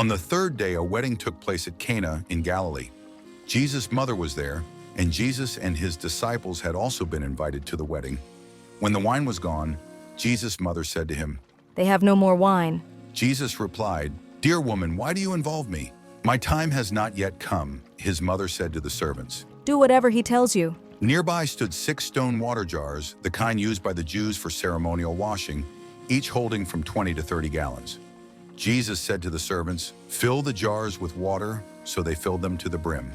On the third day, a wedding took place at Cana in Galilee. Jesus' mother was there, and Jesus and his disciples had also been invited to the wedding. When the wine was gone, Jesus' mother said to him, They have no more wine. Jesus replied, Dear woman, why do you involve me? My time has not yet come, his mother said to the servants. Do whatever he tells you. Nearby stood 6 stone water jars, the kind used by the Jews for ceremonial washing, each holding from 20 to 30 gallons. Jesus said to the servants, Fill the jars with water, so they filled them to the brim.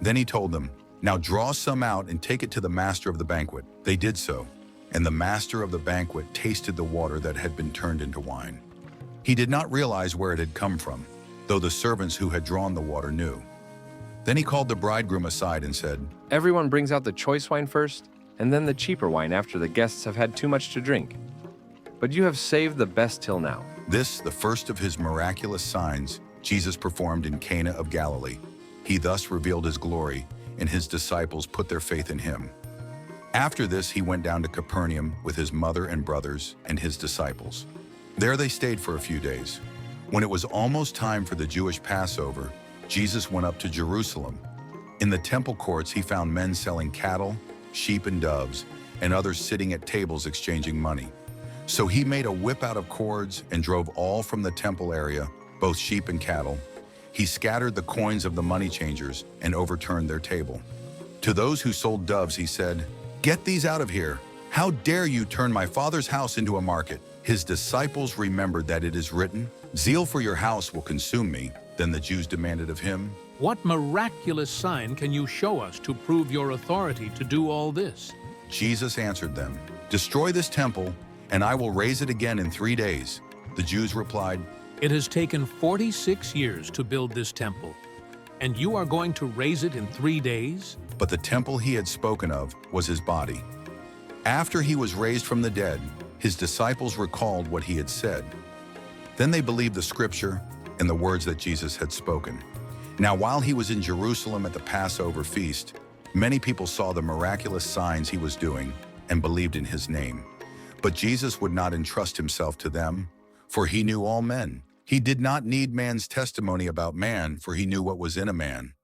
Then he told them, Now draw some out and take it to the master of the banquet. They did so, and the master of the banquet tasted the water that had been turned into wine. He did not realize where it had come from, though the servants who had drawn the water knew. Then he called the bridegroom aside and said, Everyone brings out the choice wine first, and then the cheaper wine after the guests have had too much to drink. But you have saved the best till now. This, the first of his miraculous signs, Jesus performed in Cana of Galilee. He thus revealed his glory, and his disciples put their faith in him. After this, he went down to Capernaum with his mother and brothers and his disciples. There they stayed for a few days. When it was almost time for the Jewish Passover, Jesus went up to Jerusalem. In the temple courts, he found men selling cattle, sheep, and doves, and others sitting at tables exchanging money. So he made a whip out of cords and drove all from the temple area, both sheep and cattle. He scattered the coins of the money changers and overturned their table. To those who sold doves, he said, Get these out of here. How dare you turn my Father's house into a market? His disciples remembered that it is written, Zeal for your house will consume me. Then the Jews demanded of him, What miraculous sign can you show us to prove your authority to do all this? Jesus answered them, Destroy this temple, and I will raise it again in 3 days. The Jews replied, It has taken 46 years to build this temple, and you are going to raise it in 3 days? But the temple he had spoken of was his body. After he was raised from the dead, his disciples recalled what he had said. Then they believed the scripture and the words that Jesus had spoken. Now while he was in Jerusalem at the Passover feast, many people saw the miraculous signs he was doing and believed in his name. But Jesus would not entrust himself to them, for he knew all men. He did not need man's testimony about man, for he knew what was in a man.